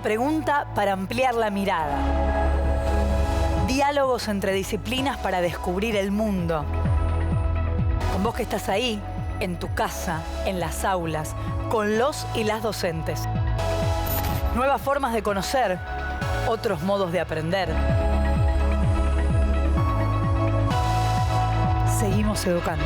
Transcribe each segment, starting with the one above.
pregunta para ampliar la mirada. Diálogos entre disciplinas para descubrir el mundo. Con vos que estás ahí, en tu casa, en las aulas, con los y las docentes. Nuevas formas de conocer, otros modos de aprender. Seguimos educando.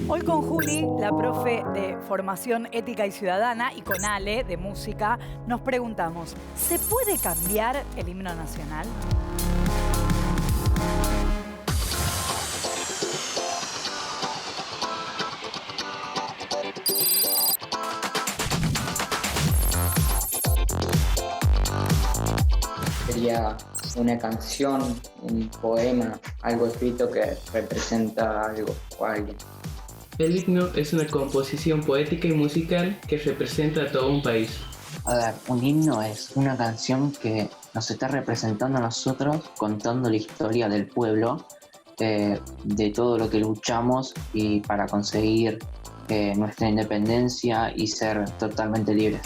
Hoy con Juli, la profe de Formación Ética y Ciudadana, y con Ale, de Música, nos preguntamos, ¿se puede cambiar el himno nacional? Sería una canción, un poema, algo escrito que representa algo o alguien. El himno es una composición poética y musical que representa a todo un país. A ver, un himno es una canción que nos está representando a nosotros, contando la historia del pueblo, de todo lo que luchamos y para conseguir nuestra independencia y ser totalmente libres.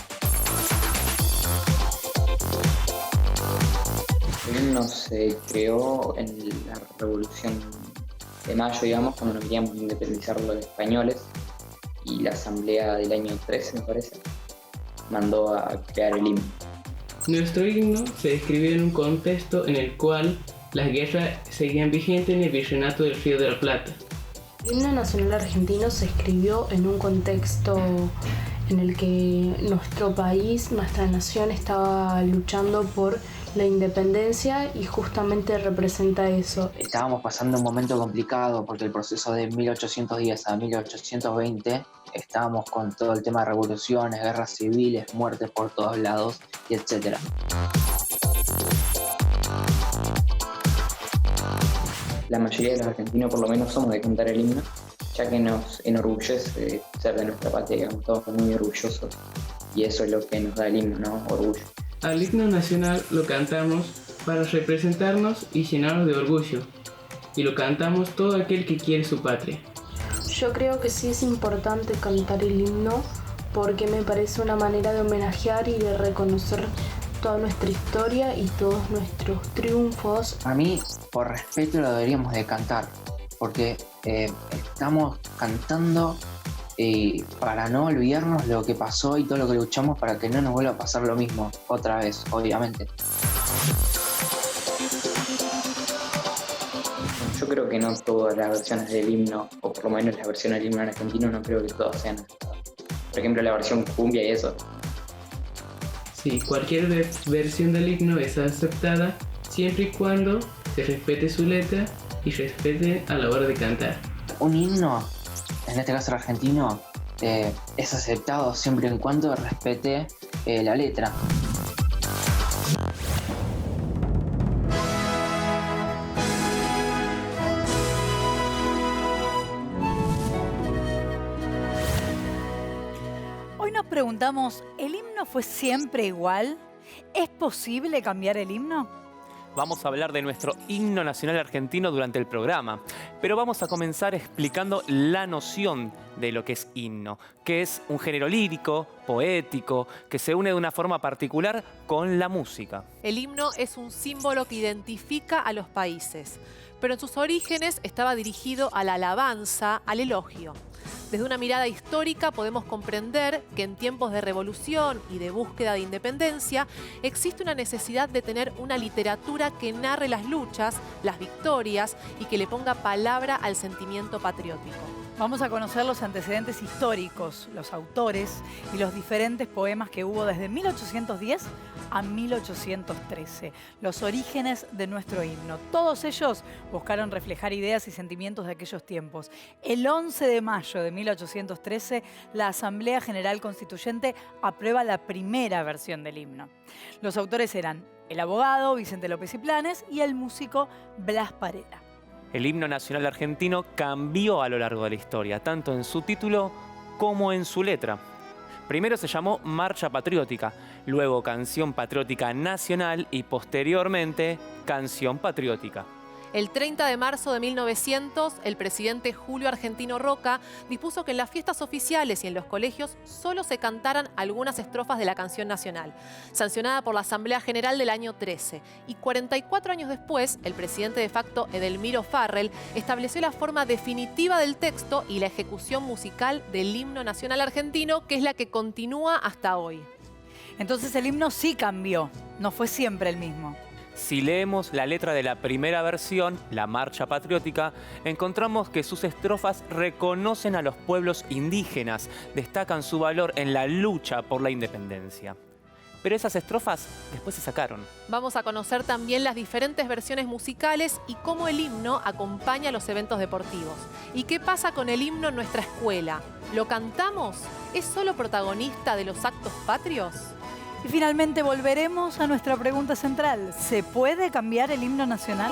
El himno se creó en la Revolución de Mayo, digamos, cuando nos queríamos independizar los españoles, y la Asamblea del año 13, me parece, mandó a crear el himno. Nuestro himno se escribió en un contexto en el cual las guerras seguían vigentes en el Virreinato del Río de la Plata. El himno nacional argentino se escribió en un contexto en el que nuestro país, nuestra nación, estaba luchando por la independencia y justamente representa eso. Estábamos pasando un momento complicado porque el proceso de 1810 a 1820 estábamos con todo el tema de revoluciones, guerras civiles, muertes por todos lados, y etc. La mayoría de los argentinos, por lo menos, somos de cantar el himno, ya que nos enorgullece ser de nuestra patria, digamos, todos muy orgullosos, y eso es lo que nos da el himno, ¿no? Orgullo. Al himno nacional lo cantamos para representarnos y llenarnos de orgullo, y lo cantamos todo aquel que quiere su patria. Yo creo que sí es importante cantar el himno porque me parece una manera de homenajear y de reconocer toda nuestra historia y todos nuestros triunfos. A mí, por respeto, lo deberíamos de cantar, porque estamos cantando para no olvidarnos lo que pasó y todo lo que luchamos para que no nos vuelva a pasar lo mismo otra vez, obviamente. Yo creo que no todas las versiones del himno, o por lo menos las versiones del himno en argentino, no creo que todas sean. Por ejemplo, la versión cumbia y eso. Sí, cualquier versión del himno es aceptada siempre y cuando se respete su letra y respete a la hora de cantar. Un himno, en este caso el argentino, es aceptado siempre y cuando respete la letra. Hoy nos preguntamos, ¿el himno fue siempre igual? ¿Es posible cambiar el himno? Vamos a hablar de nuestro himno nacional argentino durante el programa, pero vamos a comenzar explicando la noción de lo que es himno, que es un género lírico, poético, que se une de una forma particular con la música. El himno es un símbolo que identifica a los países, pero en sus orígenes estaba dirigido a la alabanza, al elogio. Desde una mirada histórica podemos comprender que en tiempos de revolución y de búsqueda de independencia existe una necesidad de tener una literatura que narre las luchas, las victorias y que le ponga palabra al sentimiento patriótico. Vamos a conocer los antecedentes históricos, los autores y los diferentes poemas que hubo desde 1810 a 1813, los orígenes de nuestro himno. Todos ellos buscaron reflejar ideas y sentimientos de aquellos tiempos. El 11 de mayo de 1813, la Asamblea General Constituyente aprueba la primera versión del himno. Los autores eran el abogado Vicente López y Planes y el músico Blas Parera. El himno nacional argentino cambió a lo largo de la historia, tanto en su título como en su letra. Primero se llamó Marcha Patriótica, luego Canción Patriótica Nacional y posteriormente Canción Patriótica. El 30 de marzo de 1900, el presidente Julio Argentino Roca dispuso que en las fiestas oficiales y en los colegios solo se cantaran algunas estrofas de la canción nacional, sancionada por la Asamblea General del año 13. Y 44 años después, el presidente de facto Edelmiro Farrell estableció la forma definitiva del texto y la ejecución musical del himno nacional argentino, que es la que continúa hasta hoy. Entonces el himno sí cambió, no fue siempre el mismo. Si leemos la letra de la primera versión, la Marcha Patriótica, encontramos que sus estrofas reconocen a los pueblos indígenas, destacan su valor en la lucha por la independencia. Pero esas estrofas después se sacaron. Vamos a conocer también las diferentes versiones musicales y cómo el himno acompaña los eventos deportivos. ¿Y qué pasa con el himno en nuestra escuela? ¿Lo cantamos? ¿Es solo protagonista de los actos patrios? Y finalmente volveremos a nuestra pregunta central. ¿Se puede cambiar el himno nacional?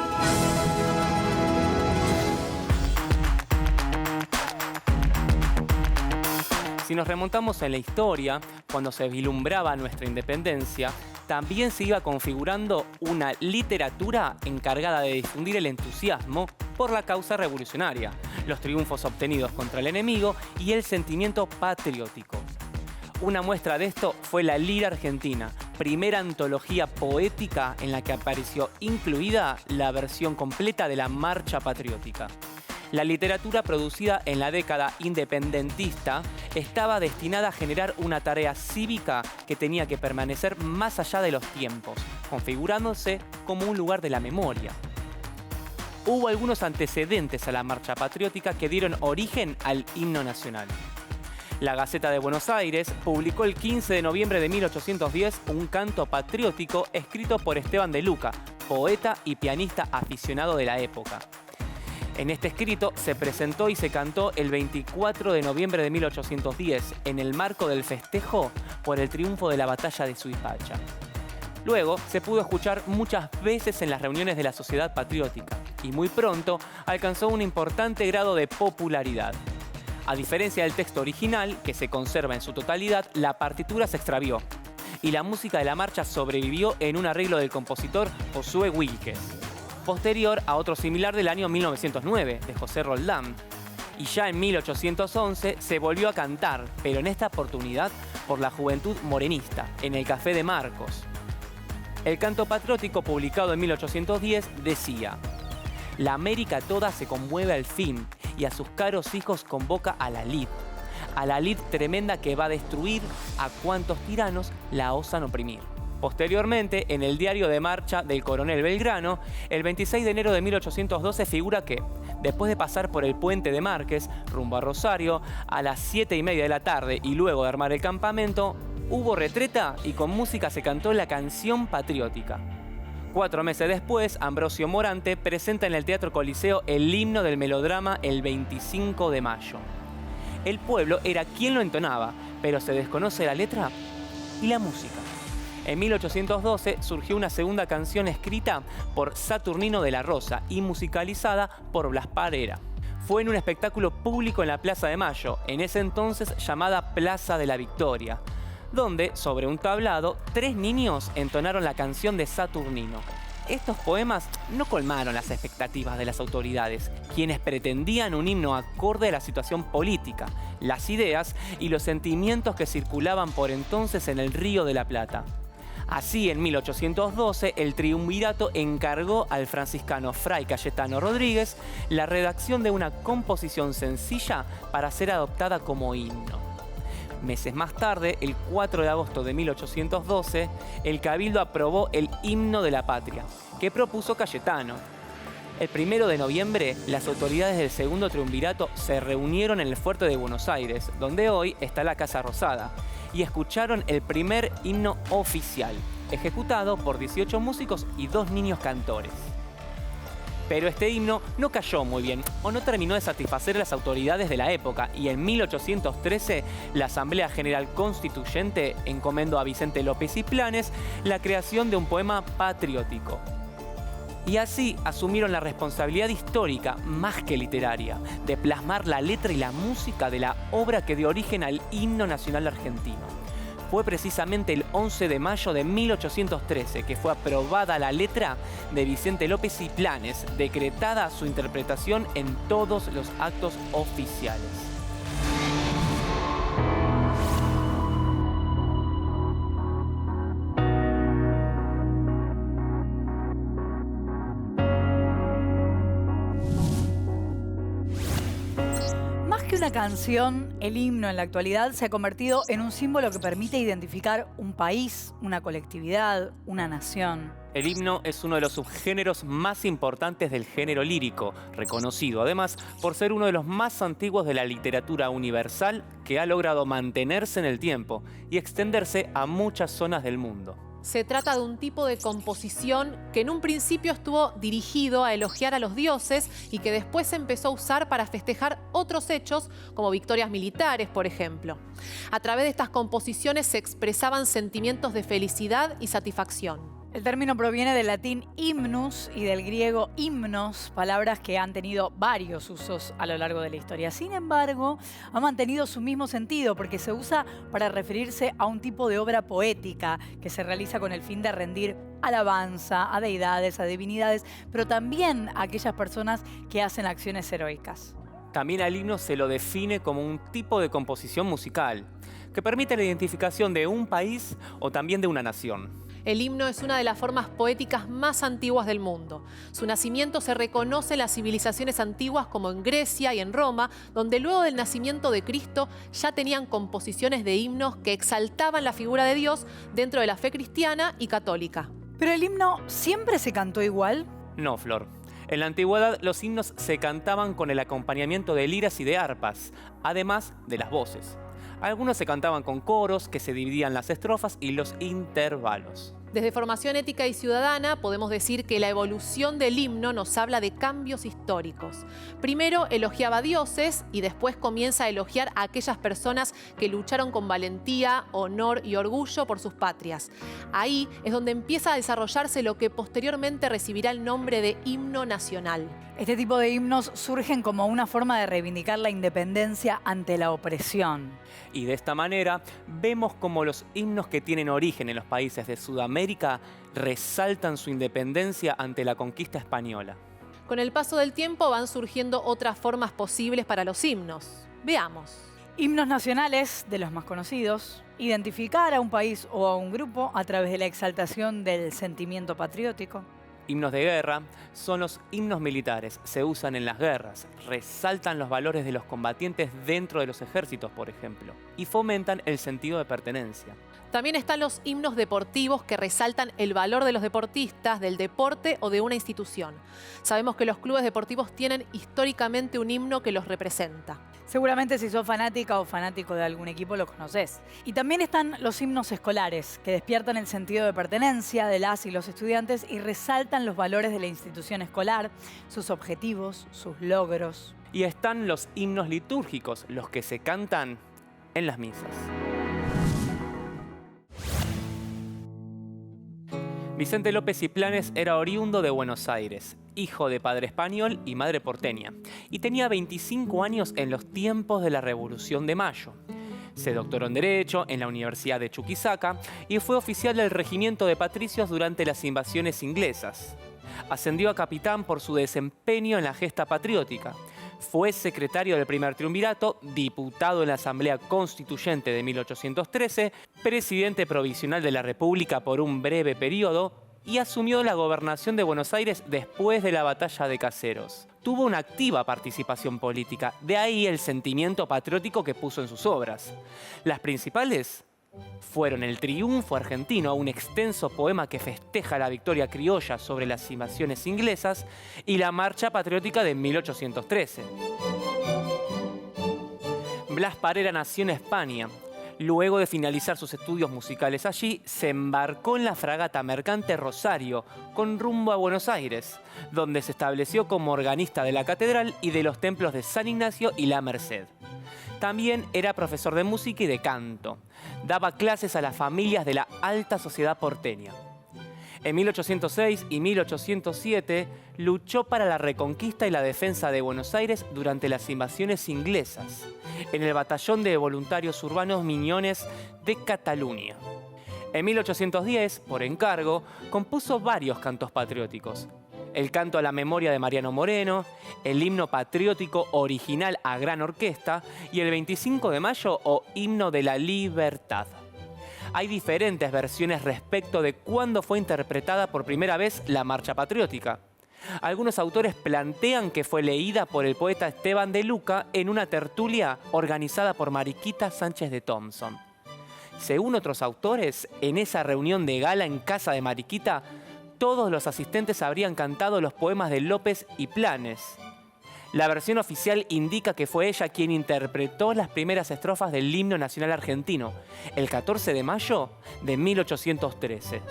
Si nos remontamos en la historia, cuando se vislumbraba nuestra independencia, también se iba configurando una literatura encargada de difundir el entusiasmo por la causa revolucionaria, los triunfos obtenidos contra el enemigo y el sentimiento patriótico. Una muestra de esto fue la Lira Argentina, primera antología poética en la que apareció incluida la versión completa de la Marcha Patriótica. La literatura producida en la década independentista estaba destinada a generar una tarea cívica que tenía que permanecer más allá de los tiempos, configurándose como un lugar de la memoria. Hubo algunos antecedentes a la Marcha Patriótica que dieron origen al himno nacional. La Gaceta de Buenos Aires publicó el 15 de noviembre de 1810 un canto patriótico escrito por Esteban de Luca, poeta y pianista aficionado de la época. En este escrito se presentó y se cantó el 24 de noviembre de 1810 en el marco del festejo por el triunfo de la batalla de Suipacha. Luego se pudo escuchar muchas veces en las reuniones de la Sociedad Patriótica y muy pronto alcanzó un importante grado de popularidad. A diferencia del texto original, que se conserva en su totalidad, la partitura se extravió y la música de la marcha sobrevivió en un arreglo del compositor Josué Wilkes, posterior a otro similar del año 1909, de José Roldán. Y ya en 1811 se volvió a cantar, pero en esta oportunidad por la Juventud Morenista, en el Café de Marcos. El canto patriótico, publicado en 1810, decía: «La América toda se conmueve al fin, y a sus caros hijos convoca a la lid tremenda que va a destruir a cuantos tiranos la osan oprimir». Posteriormente, en el diario de marcha del coronel Belgrano, el 26 de enero de 1812 figura que, después de pasar por el puente de Márquez, rumbo a Rosario, a las 7:30 de la tarde y luego de armar el campamento, hubo retreta y con música se cantó la Canción Patriótica. 4 meses después, Ambrosio Morante presenta en el Teatro Coliseo el himno del melodrama el 25 de mayo. El pueblo era quien lo entonaba, pero se desconoce la letra y la música. En 1812 surgió una segunda canción escrita por Saturnino de la Rosa y musicalizada por Blas Parera. Fue en un espectáculo público en la Plaza de Mayo, en ese entonces llamada Plaza de la Victoria, donde, sobre un tablado, 3 niños entonaron la canción de Saturnino. Estos poemas no colmaron las expectativas de las autoridades, quienes pretendían un himno acorde a la situación política, las ideas y los sentimientos que circulaban por entonces en el Río de la Plata. Así, en 1812, el triunvirato encargó al franciscano Fray Cayetano Rodríguez la redacción de una composición sencilla para ser adoptada como himno. Meses más tarde, el 4 de agosto de 1812, el Cabildo aprobó el Himno de la Patria, que propuso Cayetano. El 1 de noviembre, las autoridades del segundo triunvirato se reunieron en el fuerte de Buenos Aires, donde hoy está la Casa Rosada, y escucharon el primer himno oficial, ejecutado por 18 músicos y 2 niños cantores. Pero este himno no cayó muy bien, o no terminó de satisfacer a las autoridades de la época, y en 1813 la Asamblea General Constituyente encomendó a Vicente López y Planes la creación de un poema patriótico. Y así asumieron la responsabilidad histórica, más que literaria, de plasmar la letra y la música de la obra que dio origen al himno nacional argentino. Fue precisamente el 11 de mayo de 1813 que fue aprobada la letra de Vicente López y Planes, decretada su interpretación en todos los actos oficiales. Una canción, el himno en la actualidad se ha convertido en un símbolo que permite identificar un país, una colectividad, una nación. El himno es uno de los subgéneros más importantes del género lírico, reconocido además por ser uno de los más antiguos de la literatura universal que ha logrado mantenerse en el tiempo y extenderse a muchas zonas del mundo. Se trata de un tipo de composición que en un principio estuvo dirigido a elogiar a los dioses y que después se empezó a usar para festejar otros hechos, como victorias militares, por ejemplo. A través de estas composiciones se expresaban sentimientos de felicidad y satisfacción. El término proviene del latín hymnus y del griego himnos, palabras que han tenido varios usos a lo largo de la historia. Sin embargo, ha mantenido su mismo sentido porque se usa para referirse a un tipo de obra poética que se realiza con el fin de rendir alabanza a deidades, a divinidades, pero también a aquellas personas que hacen acciones heroicas. También al himno se lo define como un tipo de composición musical que permite la identificación de un país o también de una nación. El himno es una de las formas poéticas más antiguas del mundo. Su nacimiento se reconoce en las civilizaciones antiguas como en Grecia y en Roma, donde luego del nacimiento de Cristo ya tenían composiciones de himnos que exaltaban la figura de Dios dentro de la fe cristiana y católica. ¿Pero el himno siempre se cantó igual? No, Flor. En la antigüedad los himnos se cantaban con el acompañamiento de liras y de arpas, además de las voces. Algunos se cantaban con coros que se dividían las estrofas y los intervalos. Desde Formación Ética y Ciudadana podemos decir que la evolución del himno nos habla de cambios históricos. Primero elogiaba a dioses y después comienza a elogiar a aquellas personas que lucharon con valentía, honor y orgullo por sus patrias. Ahí es donde empieza a desarrollarse lo que posteriormente recibirá el nombre de himno nacional. Este tipo de himnos surgen como una forma de reivindicar la independencia ante la opresión. Y de esta manera vemos como los himnos que tienen origen en los países de Sudamérica resaltan su independencia ante la conquista española. Con el paso del tiempo van surgiendo otras formas posibles para los himnos. Veamos. Himnos nacionales, de los más conocidos, identificar a un país o a un grupo a través de la exaltación del sentimiento patriótico. Himnos de guerra son los himnos militares, se usan en las guerras, resaltan los valores de los combatientes dentro de los ejércitos, por ejemplo, y fomentan el sentido de pertenencia. También están los himnos deportivos que resaltan el valor de los deportistas, del deporte o de una institución. Sabemos que los clubes deportivos tienen históricamente un himno que los representa. Seguramente si sos fanática o fanático de algún equipo lo conocés. Y también están los himnos escolares, que despiertan el sentido de pertenencia de las y los estudiantes y resaltan los valores de la institución escolar, sus objetivos, sus logros. Y están los himnos litúrgicos, los que se cantan en las misas. Vicente López y Planes era oriundo de Buenos Aires, hijo de padre español y madre porteña, y tenía 25 años en los tiempos de la Revolución de Mayo. Se doctoró en Derecho en la Universidad de Chuquisaca y fue oficial del regimiento de patricios durante las invasiones inglesas. Ascendió a capitán por su desempeño en la gesta patriótica. Fue secretario del primer triunvirato, diputado en la Asamblea Constituyente de 1813, presidente provisional de la República por un breve periodo y asumió la gobernación de Buenos Aires después de la Batalla de Caseros. Tuvo una activa participación política, de ahí el sentimiento patriótico que puso en sus obras. Las principales Fueron el Triunfo Argentino, un extenso poema que festeja la victoria criolla sobre las invasiones inglesas, y la Marcha Patriótica de 1813. Blas Parera nació en España. Luego de finalizar sus estudios musicales allí, se embarcó en la fragata mercante Rosario, con rumbo a Buenos Aires, donde se estableció como organista de la catedral y de los templos de San Ignacio y La Merced. También era profesor de música y de canto. Daba clases a las familias de la alta sociedad porteña. En 1806 y 1807 luchó para la reconquista y la defensa de Buenos Aires durante las invasiones inglesas, en el Batallón de Voluntarios Urbanos Miñones de Cataluña. En 1810, por encargo, compuso varios cantos patrióticos. El canto a la memoria de Mariano Moreno, el himno patriótico original a gran orquesta y el 25 de mayo o himno de la libertad. Hay diferentes versiones respecto de cuándo fue interpretada por primera vez la Marcha Patriótica. Algunos autores plantean que fue leída por el poeta Esteban de Luca en una tertulia organizada por Mariquita Sánchez de Thompson. Según otros autores, en esa reunión de gala en casa de Mariquita, todos los asistentes habrían cantado los poemas de López y Planes. La versión oficial indica que fue ella quien interpretó las primeras estrofas del himno nacional argentino, el 14 de mayo de 1813.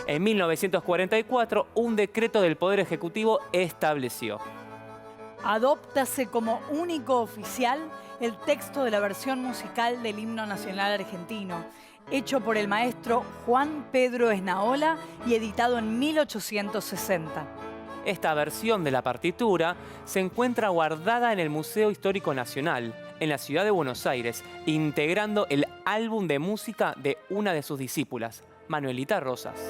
En 1944, un decreto del Poder Ejecutivo estableció: adóptase como único oficial el texto de la versión musical del himno nacional argentino, hecho por el maestro Juan Pedro Esnaola y editado en 1860. Esta versión de la partitura se encuentra guardada en el Museo Histórico Nacional, en la ciudad de Buenos Aires, integrando el álbum de música de una de sus discípulas, Manuelita Rosas.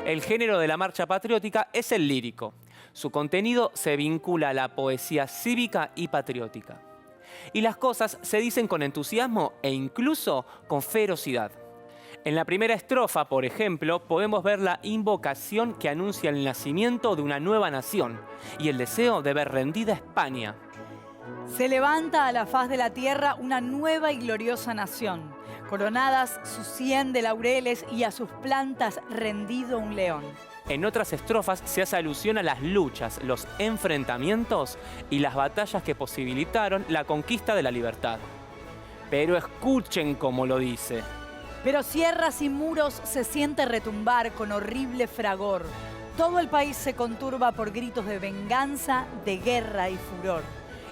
El género de la marcha patriótica es el lírico. Su contenido se vincula a la poesía cívica y patriótica. Y las cosas se dicen con entusiasmo e incluso con ferocidad. En la primera estrofa, por ejemplo, podemos ver la invocación que anuncia el nacimiento de una nueva nación y el deseo de ver rendida España. Se levanta a la faz de la tierra una nueva y gloriosa nación, coronadas sus 100 de laureles y a sus plantas rendido un león. En otras estrofas se hace alusión a las luchas, los enfrentamientos y las batallas que posibilitaron la conquista de la libertad. Pero escuchen cómo lo dice. Pero sierras y muros se siente retumbar con horrible fragor. Todo el país se conturba por gritos de venganza, de guerra y furor.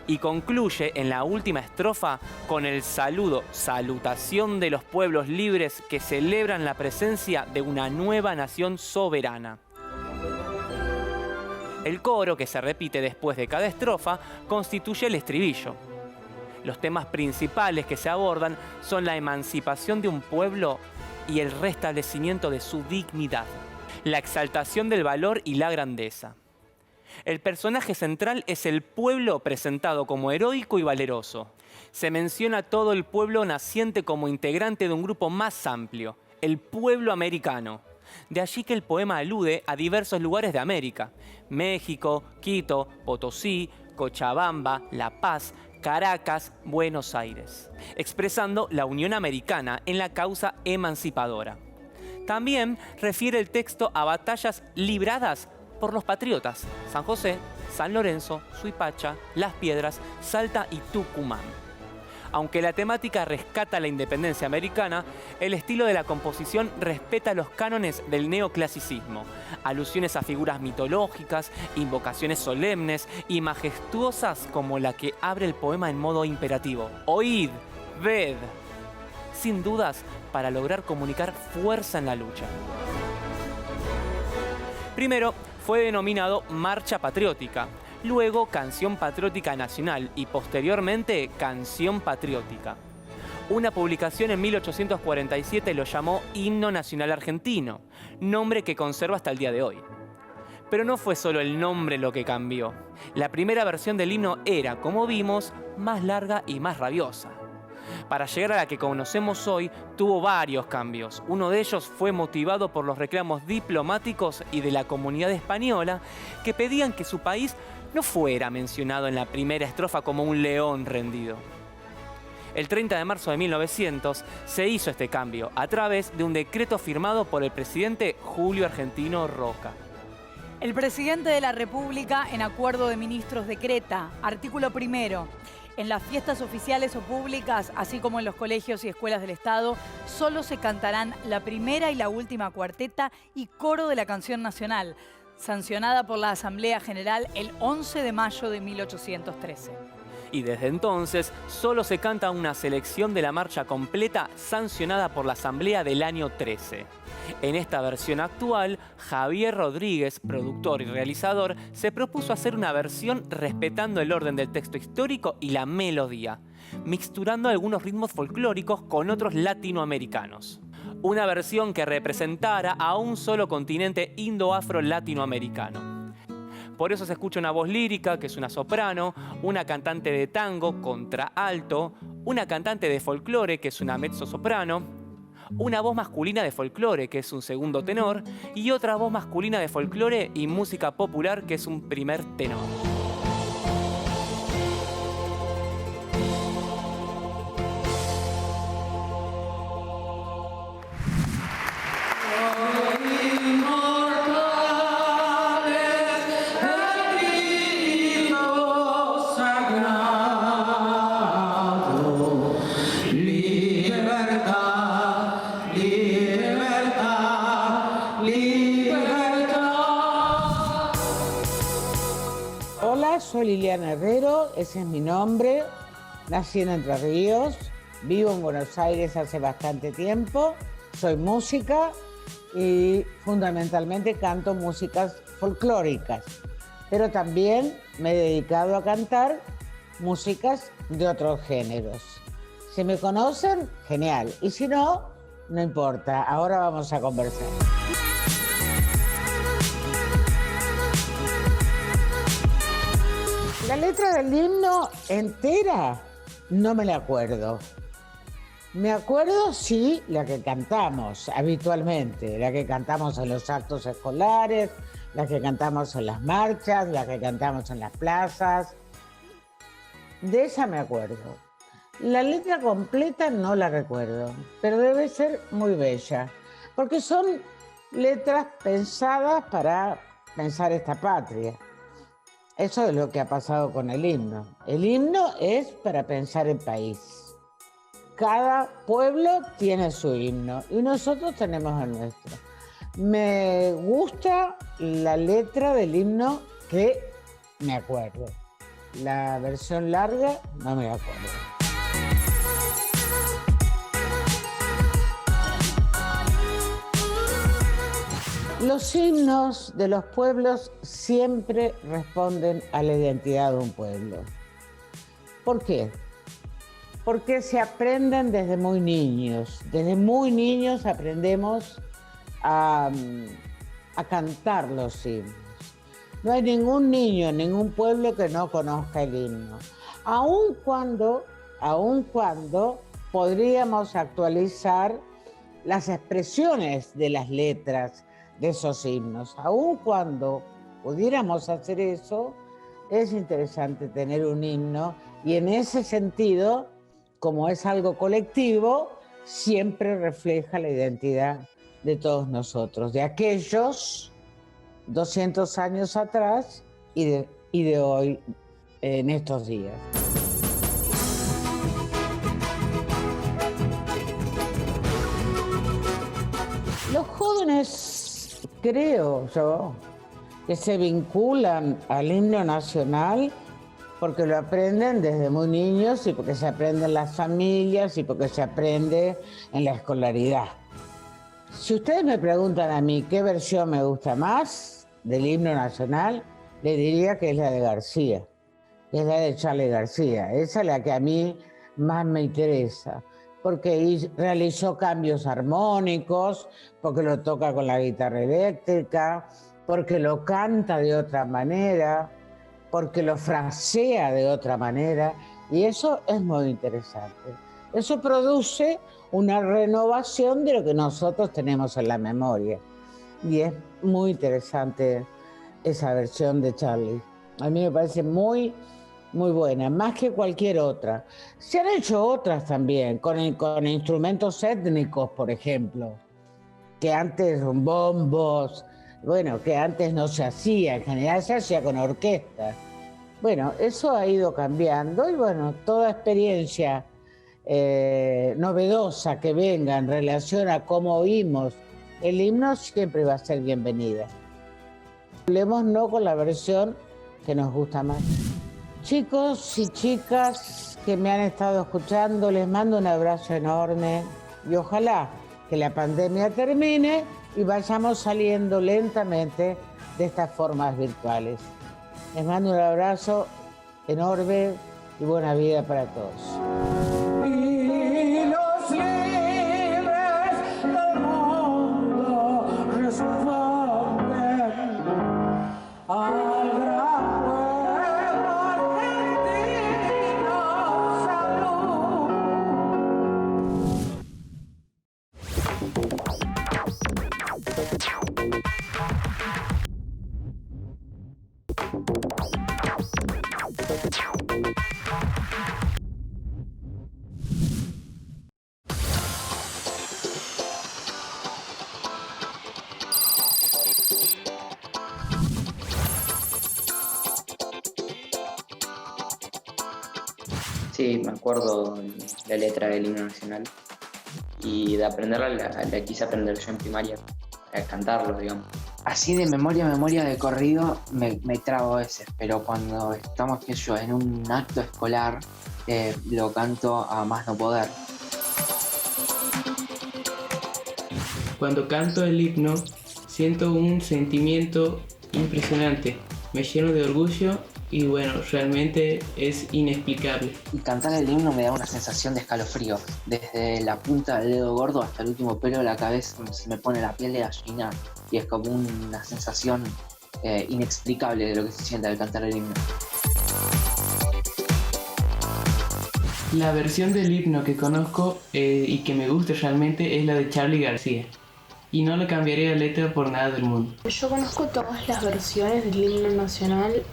Y concluye en la última estrofa con el saludo, salutación de los pueblos libres que celebran la presencia de una nueva nación soberana. El coro, que se repite después de cada estrofa, constituye el estribillo. Los temas principales que se abordan son la emancipación de un pueblo y el restablecimiento de su dignidad, la exaltación del valor y la grandeza. El personaje central es el pueblo presentado como heroico y valeroso. Se menciona a todo el pueblo naciente como integrante de un grupo más amplio, el pueblo americano. De allí que el poema alude a diversos lugares de América: México, Quito, Potosí, Cochabamba, La Paz, Caracas, Buenos Aires, expresando la unión americana en la causa emancipadora. También refiere el texto a batallas libradas por los patriotas: San José, San Lorenzo, Suipacha, Las Piedras, Salta y Tucumán. Aunque la temática rescata la independencia americana, el estilo de la composición respeta los cánones del neoclasicismo, alusiones a figuras mitológicas, invocaciones solemnes y majestuosas como la que abre el poema en modo imperativo: oíd, ved. Sin dudas, para lograr comunicar fuerza en la lucha. Primero, fue denominado Marcha Patriótica, luego Canción Patriótica Nacional y posteriormente Canción Patriótica. Una publicación en 1847 lo llamó Himno Nacional Argentino, nombre que conserva hasta el día de hoy. Pero no fue solo el nombre lo que cambió. La primera versión del himno era, como vimos, más larga y más rabiosa. Para llegar a la que conocemos hoy, tuvo varios cambios. Uno de ellos fue motivado por los reclamos diplomáticos y de la comunidad española que pedían que su país no fuera mencionado en la primera estrofa como un león rendido. El 30 de marzo de 1900 se hizo este cambio a través de un decreto firmado por el presidente Julio Argentino Roca. El presidente de la República, en acuerdo de ministros, decreta, artículo 1, en las fiestas oficiales o públicas, así como en los colegios y escuelas del Estado, solo se cantarán la primera y la última cuarteta y coro de la canción nacional, sancionada por la Asamblea General el 11 de mayo de 1813. Y desde entonces solo se canta una selección de la marcha completa sancionada por la Asamblea del año 13. En esta versión actual, Javier Rodríguez, productor y realizador, se propuso hacer una versión respetando el orden del texto histórico y la melodía, mixturando algunos ritmos folclóricos con otros latinoamericanos. Una versión que representara a un solo continente indo-afro-latinoamericano. Por eso se escucha una voz lírica, que es una soprano, una cantante de tango, contraalto, una cantante de folclore, que es una mezzosoprano, una voz masculina de folclore, que es un segundo tenor, y otra voz masculina de folclore y música popular, que es un primer tenor. Soy Liliana Herrero, ese es mi nombre, nací en Entre Ríos, vivo en Buenos Aires hace bastante tiempo, soy música y fundamentalmente canto músicas folclóricas, pero también me he dedicado a cantar músicas de otros géneros. Si me conocen, genial, y si no, no importa, ahora vamos a conversar. La letra del himno entera no me la acuerdo. Me acuerdo, sí, la que cantamos habitualmente, la que cantamos en los actos escolares, la que cantamos en las marchas, la que cantamos en las plazas. De esa me acuerdo. La letra completa no la recuerdo, pero debe ser muy bella, porque son letras pensadas para pensar esta patria. Eso es lo que ha pasado con el himno. El himno es para pensar el país. Cada pueblo tiene su himno y nosotros tenemos el nuestro. Me gusta la letra del himno que me acuerdo. La versión larga no me acuerdo. Los himnos de los pueblos siempre responden a la identidad de un pueblo. ¿Por qué? Porque se aprenden desde muy niños. Desde muy niños aprendemos a cantar los himnos. No hay ningún niño en ningún pueblo que no conozca el himno. Aun cuando podríamos actualizar las expresiones de las letras de esos himnos. Aun cuando pudiéramos hacer eso, es interesante tener un himno y en ese sentido, como es algo colectivo, siempre refleja la identidad de todos nosotros, de aquellos 200 años atrás y de hoy, en estos días. Los jóvenes, creo yo, que se vinculan al himno nacional porque lo aprenden desde muy niños y porque se aprende en las familias y porque se aprende en la escolaridad. Si ustedes me preguntan a mí qué versión me gusta más del himno nacional, le diría que es la de García, es la de Charly García. Esa es la que a mí más me interesa, porque realizó cambios armónicos, porque lo toca con la guitarra eléctrica, porque lo canta de otra manera, porque lo frasea de otra manera, y eso es muy interesante. Eso produce una renovación de lo que nosotros tenemos en la memoria. Y es muy interesante esa versión de Charlie. A mí me parece muy, muy buena, más que cualquier otra. Se han hecho otras también, con instrumentos étnicos, por ejemplo, que antes bombos, bueno, que antes no se hacía, en general se hacía con orquesta. Bueno, eso ha ido cambiando y bueno, toda experiencia novedosa que venga en relación a cómo oímos el himno siempre va a ser bienvenida. Hablemos no con la versión que nos gusta más. Chicos y chicas que me han estado escuchando, les mando un abrazo enorme y ojalá que la pandemia termine y vayamos saliendo lentamente de estas formas virtuales. Les mando un abrazo enorme y buena vida para todos. Y los libres del mundo responden al gran pueblo argentino. Salud. Sí, me acuerdo la letra del himno nacional y de aprenderla la quise aprender yo en primaria, para cantarlo, digamos. Así de memoria de corrido me trabo a veces, pero cuando estamos, qué sé yo, en un acto escolar, lo canto a más no poder. Cuando canto el himno, siento un sentimiento impresionante. Me lleno de orgullo y bueno, realmente es inexplicable. Y cantar el himno me da una sensación de escalofrío. Desde la punta del dedo gordo hasta el último pelo de la cabeza se me pone la piel de gallina y es como una sensación inexplicable de lo que se siente al cantar el himno. La versión del himno que conozco y que me gusta realmente es la de Charly García. Y no le cambiaría la letra por nada del mundo. Yo conozco todas las versiones del himno nacional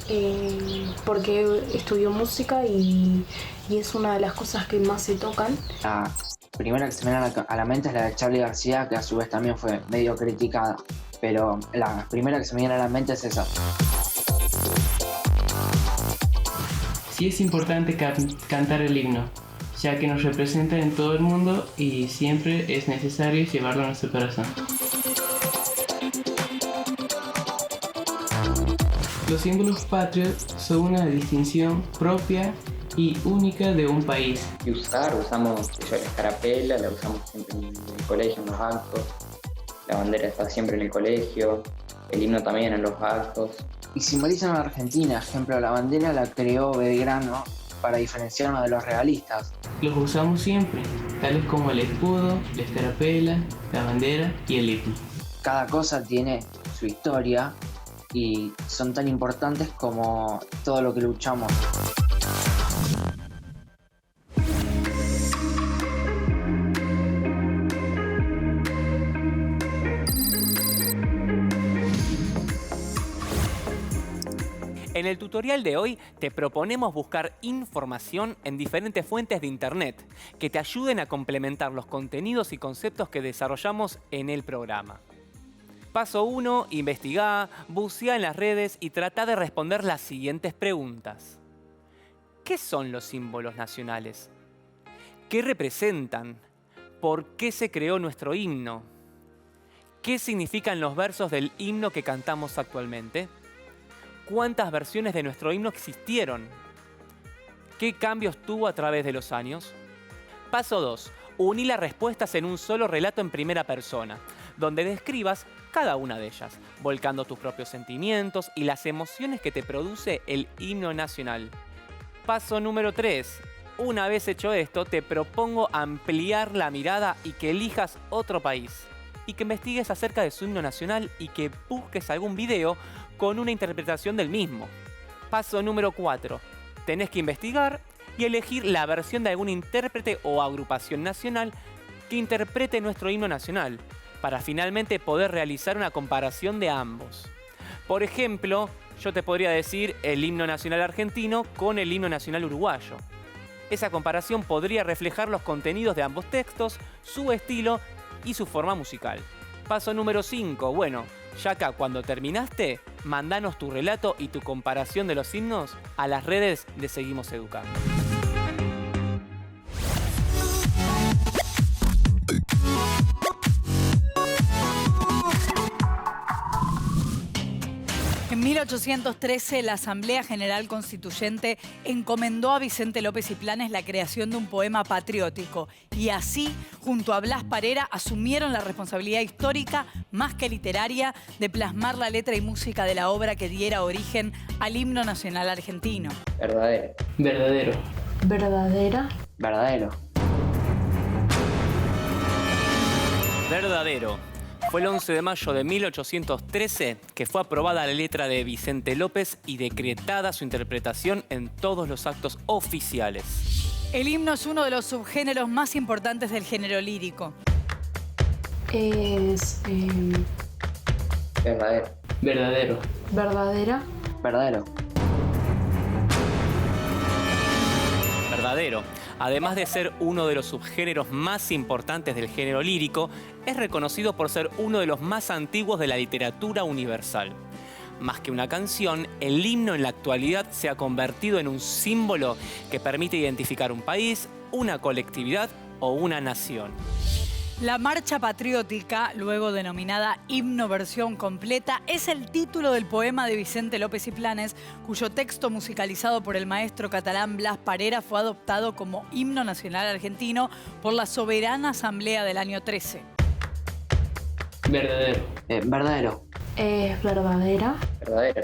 porque estudio música y es una de las cosas que más se tocan. La primera que se me viene a la mente es la de Charly García, que a su vez también fue medio criticada. Pero la primera que se me viene a la mente es esa. Sí es importante cantar el himno, ya que nos representa en todo el mundo y siempre es necesario llevarlo a nuestro corazón. Los símbolos patrios son una distinción propia y única de un país. Y usamos la escarapela, la usamos siempre en el colegio, en los actos. La bandera está siempre en el colegio, el himno también en los actos. Y simbolizan a la Argentina, ejemplo, la bandera la creó Belgrano para diferenciarnos de los realistas. Los usamos siempre, tales como el escudo, la escarapela, la bandera y el himno. Cada cosa tiene su historia y son tan importantes como todo lo que luchamos. En el tutorial de hoy te proponemos buscar información en diferentes fuentes de internet que te ayuden a complementar los contenidos y conceptos que desarrollamos en el programa. Paso 1, investigá, buceá en las redes y trata de responder las siguientes preguntas. ¿Qué son los símbolos nacionales? ¿Qué representan? ¿Por qué se creó nuestro himno? ¿Qué significan los versos del himno que cantamos actualmente? ¿Cuántas versiones de nuestro himno existieron? ¿Qué cambios tuvo a través de los años? Paso 2. Uní las respuestas en un solo relato en primera persona, donde describas cada una de ellas, volcando tus propios sentimientos y las emociones que te produce el himno nacional. Paso número 3. Una vez hecho esto, te propongo ampliar la mirada y que elijas otro país, y que investigues acerca de su himno nacional y que busques algún video con una interpretación del mismo. Paso número 4. Tenés que investigar y elegir la versión de algún intérprete o agrupación nacional que interprete nuestro himno nacional, para finalmente poder realizar una comparación de ambos. Por ejemplo, yo te podría decir el himno nacional argentino con el himno nacional uruguayo. Esa comparación podría reflejar los contenidos de ambos textos, su estilo y su forma musical. Paso número 5. Bueno, ya acá cuando terminaste, mandanos tu relato y tu comparación de los himnos a las redes de Seguimos Educando. En 1813, la Asamblea General Constituyente encomendó a Vicente López y Planes la creación de un poema patriótico y así, junto a Blas Parera, asumieron la responsabilidad histórica, más que literaria, de plasmar la letra y música de la obra que diera origen al himno nacional argentino. Verdadero. Verdadero. ¿Verdadera? Verdadero. Verdadero. Fue el 11 de mayo de 1813 que fue aprobada la letra de Vicente López y decretada su interpretación en todos los actos oficiales. El himno es uno de los subgéneros más importantes del género lírico. Es... Verdadero. Verdadero. ¿Verdadera? Verdadero. Verdadero. Además de ser uno de los subgéneros más importantes del género lírico, es reconocido por ser uno de los más antiguos de la literatura universal. Más que una canción, el himno en la actualidad se ha convertido en un símbolo que permite identificar un país, una colectividad o una nación. La marcha patriótica, luego denominada Himno Versión Completa, es el título del poema de Vicente López y Planes, cuyo texto musicalizado por el maestro catalán Blas Parera fue adoptado como himno nacional argentino por la soberana Asamblea del año 13. Verdadero. Verdadero. ¿Es verdadera? Verdadero.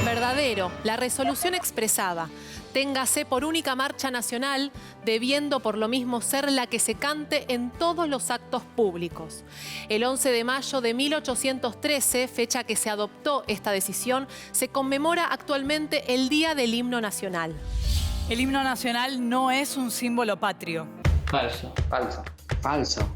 Verdadero. La resolución expresaba: téngase por única marcha nacional, debiendo por lo mismo ser la que se cante en todos los actos públicos. El 11 de mayo de 1813, fecha que se adoptó esta decisión, se conmemora actualmente el Día del Himno Nacional. El himno nacional no es un símbolo patrio. Falso. Falso. Falso.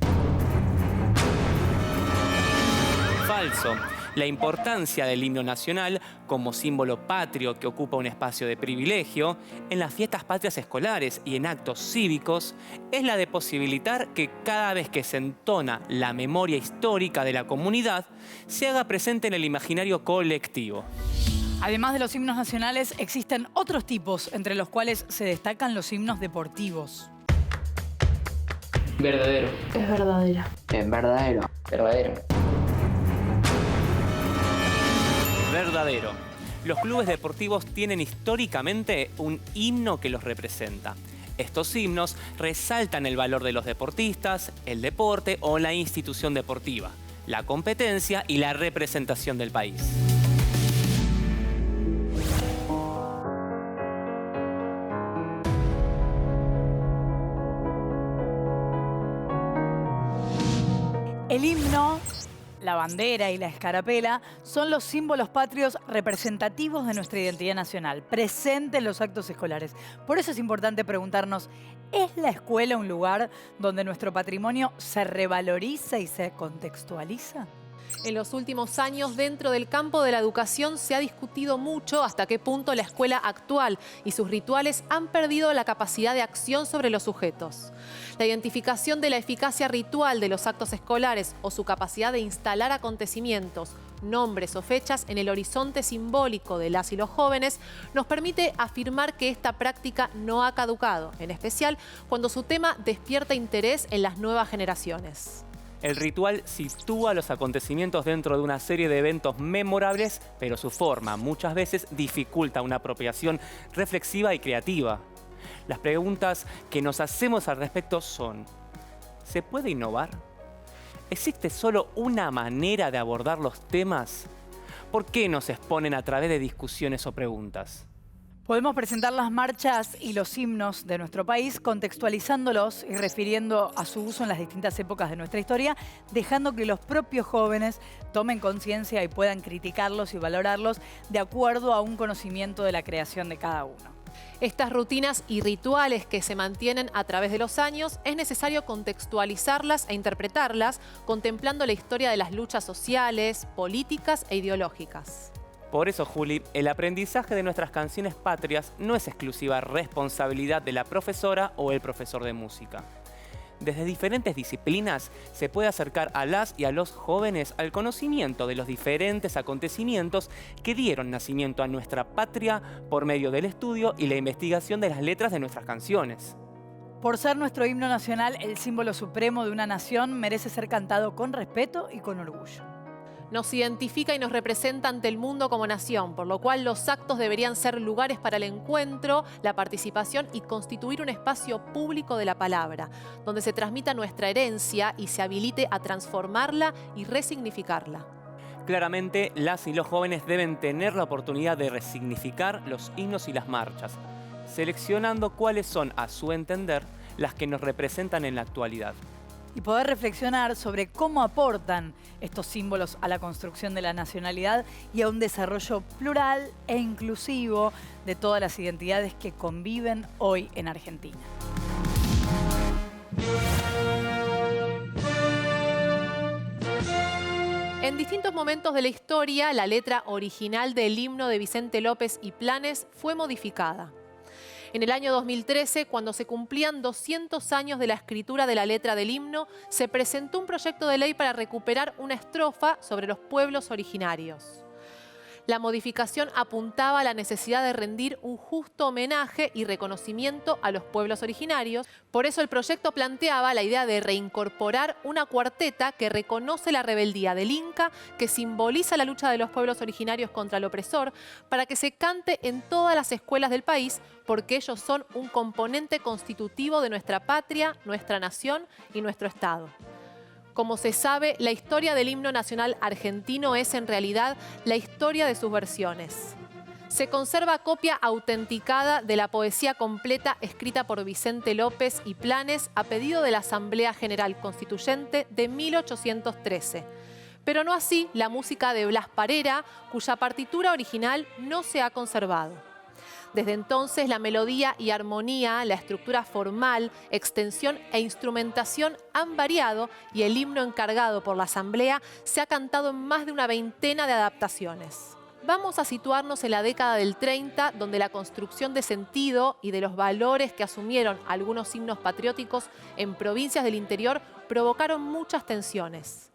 Falso. La importancia del himno nacional como símbolo patrio que ocupa un espacio de privilegio en las fiestas patrias escolares y en actos cívicos es la de posibilitar que cada vez que se entona la memoria histórica de la comunidad se haga presente en el imaginario colectivo. Además de los himnos nacionales, existen otros tipos, entre los cuales se destacan los himnos deportivos. Verdadero. Es verdadera. Verdadero. Verdadero. Verdadero. Los clubes deportivos tienen históricamente un himno que los representa. Estos himnos resaltan el valor de los deportistas, el deporte o la institución deportiva, la competencia y la representación del país. El himno, la bandera y la escarapela son los símbolos patrios representativos de nuestra identidad nacional, presente en los actos escolares. Por eso es importante preguntarnos, ¿es la escuela un lugar donde nuestro patrimonio se revaloriza y se contextualiza? En los últimos años, dentro del campo de la educación, se ha discutido mucho hasta qué punto la escuela actual y sus rituales han perdido la capacidad de acción sobre los sujetos. La identificación de la eficacia ritual de los actos escolares o su capacidad de instalar acontecimientos, nombres o fechas en el horizonte simbólico de las y los jóvenes nos permite afirmar que esta práctica no ha caducado, en especial cuando su tema despierta interés en las nuevas generaciones. El ritual sitúa los acontecimientos dentro de una serie de eventos memorables, pero su forma muchas veces dificulta una apropiación reflexiva y creativa. Las preguntas que nos hacemos al respecto son: ¿se puede innovar? ¿Existe solo una manera de abordar los temas? ¿Por qué nos exponen a través de discusiones o preguntas? Podemos presentar las marchas y los himnos de nuestro país contextualizándolos y refiriendo a su uso en las distintas épocas de nuestra historia, dejando que los propios jóvenes tomen conciencia y puedan criticarlos y valorarlos de acuerdo a un conocimiento de la creación de cada uno. Estas rutinas y rituales que se mantienen a través de los años, es necesario contextualizarlas e interpretarlas, contemplando la historia de las luchas sociales, políticas e ideológicas. Por eso, Juli, el aprendizaje de nuestras canciones patrias no es exclusiva responsabilidad de la profesora o el profesor de música. Desde diferentes disciplinas se puede acercar a las y a los jóvenes al conocimiento de los diferentes acontecimientos que dieron nacimiento a nuestra patria por medio del estudio y la investigación de las letras de nuestras canciones. Por ser nuestro himno nacional el símbolo supremo de una nación, merece ser cantado con respeto y con orgullo. Nos identifica y nos representa ante el mundo como nación, por lo cual los actos deberían ser lugares para el encuentro, la participación y constituir un espacio público de la palabra, donde se transmita nuestra herencia y se habilite a transformarla y resignificarla. Claramente, las y los jóvenes deben tener la oportunidad de resignificar los himnos y las marchas, seleccionando cuáles son, a su entender, las que nos representan en la actualidad. Y poder reflexionar sobre cómo aportan estos símbolos a la construcción de la nacionalidad y a un desarrollo plural e inclusivo de todas las identidades que conviven hoy en Argentina. En distintos momentos de la historia, la letra original del himno de Vicente López y Planes fue modificada. En el año 2013, cuando se cumplían 200 años de la escritura de la letra del himno, se presentó un proyecto de ley para recuperar una estrofa sobre los pueblos originarios. La modificación apuntaba a la necesidad de rendir un justo homenaje y reconocimiento a los pueblos originarios. Por eso el proyecto planteaba la idea de reincorporar una cuarteta que reconoce la rebeldía del Inca, que simboliza la lucha de los pueblos originarios contra el opresor, para que se cante en todas las escuelas del país, porque ellos son un componente constitutivo de nuestra patria, nuestra nación y nuestro Estado. Como se sabe, la historia del himno nacional argentino es en realidad la historia de sus versiones. Se conserva copia autenticada de la poesía completa escrita por Vicente López y Planes a pedido de la Asamblea General Constituyente de 1813. Pero no así la música de Blas Parera, cuya partitura original no se ha conservado. Desde entonces, la melodía y armonía, la estructura formal, extensión e instrumentación han variado y el himno encargado por la Asamblea se ha cantado en más de una veintena de adaptaciones. Vamos a situarnos en la década del 30, donde la construcción de sentido y de los valores que asumieron algunos himnos patrióticos en provincias del interior provocaron muchas tensiones.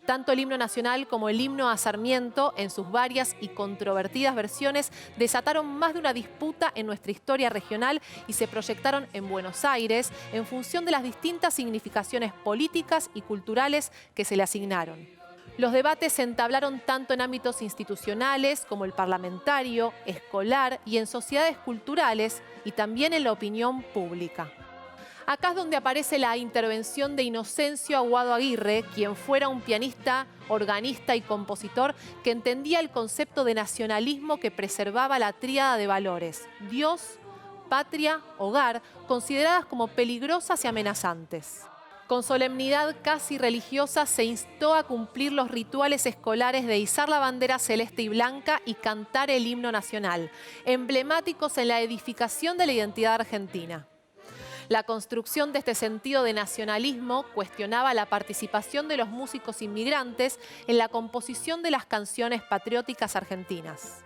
Tanto el himno nacional como el himno a Sarmiento, en sus varias y controvertidas versiones, desataron más de una disputa en nuestra historia regional y se proyectaron en Buenos Aires en función de las distintas significaciones políticas y culturales que se le asignaron. Los debates se entablaron tanto en ámbitos institucionales como el parlamentario, escolar y en sociedades culturales y también en la opinión pública. Acá es donde aparece la intervención de Inocencio Aguado Aguirre, quien fuera un pianista, organista y compositor que entendía el concepto de nacionalismo que preservaba la tríada de valores: Dios, patria, hogar, consideradas como peligrosas y amenazantes. Con solemnidad casi religiosa se instó a cumplir los rituales escolares de izar la bandera celeste y blanca y cantar el himno nacional, emblemáticos en la edificación de la identidad argentina. La construcción de este sentido de nacionalismo cuestionaba la participación de los músicos inmigrantes en la composición de las canciones patrióticas argentinas.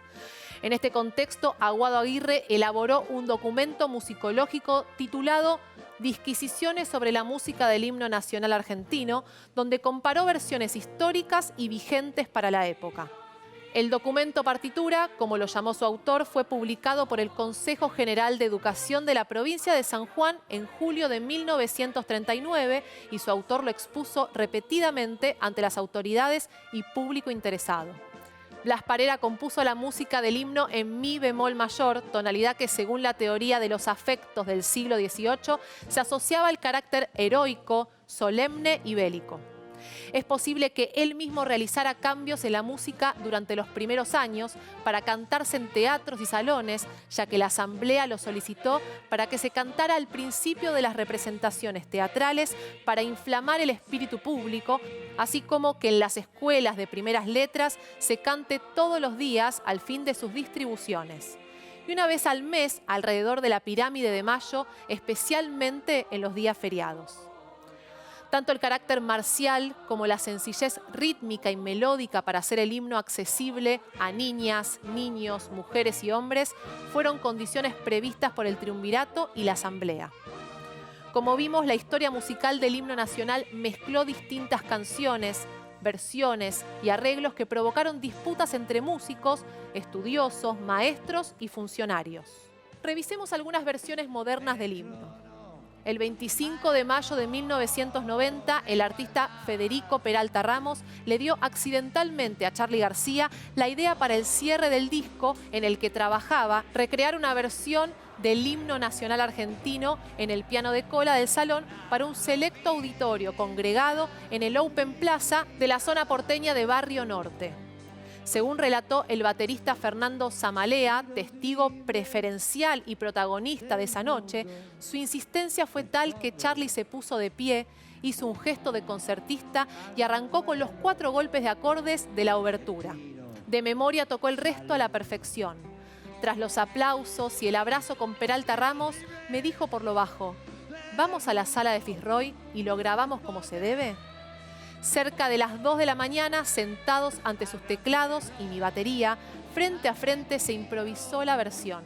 En este contexto, Aguado Aguirre elaboró un documento musicológico titulado Disquisiciones sobre la música del himno nacional argentino, donde comparó versiones históricas y vigentes para la época. El documento partitura, como lo llamó su autor, fue publicado por el Consejo General de Educación de la provincia de San Juan en julio de 1939 y su autor lo expuso repetidamente ante las autoridades y público interesado. Blas Parera compuso la música del himno en mi bemol mayor, tonalidad que según la teoría de los afectos del siglo XVIII se asociaba al carácter heroico, solemne y bélico. Es posible que él mismo realizara cambios en la música durante los primeros años para cantarse en teatros y salones, ya que la Asamblea lo solicitó para que se cantara al principio de las representaciones teatrales para inflamar el espíritu público, así como que en las escuelas de primeras letras se cante todos los días al fin de sus distribuciones. Y una vez al mes alrededor de la Pirámide de Mayo, especialmente en los días feriados. Tanto el carácter marcial como la sencillez rítmica y melódica para hacer el himno accesible a niñas, niños, mujeres y hombres fueron condiciones previstas por el Triunvirato y la Asamblea. Como vimos, la historia musical del himno nacional mezcló distintas canciones, versiones y arreglos que provocaron disputas entre músicos, estudiosos, maestros y funcionarios. Revisemos algunas versiones modernas del himno. El 25 de mayo de 1990, el artista Federico Peralta Ramos le dio accidentalmente a Charly García la idea para el cierre del disco en el que trabajaba recrear una versión del himno nacional argentino en el piano de cola del salón para un selecto auditorio congregado en el Open Plaza de la zona porteña de Barrio Norte. Según relató el baterista Fernando Zamalea, testigo preferencial y protagonista de esa noche, su insistencia fue tal que Charly se puso de pie, hizo un gesto de concertista y arrancó con los 4 golpes de acordes de la obertura. De memoria tocó el resto a la perfección. Tras los aplausos y el abrazo con Peralta Ramos, me dijo por lo bajo: ¿vamos a la sala de Fitzroy y lo grabamos como se debe? Cerca de las 2 de la mañana, sentados ante sus teclados y mi batería, frente a frente se improvisó la versión.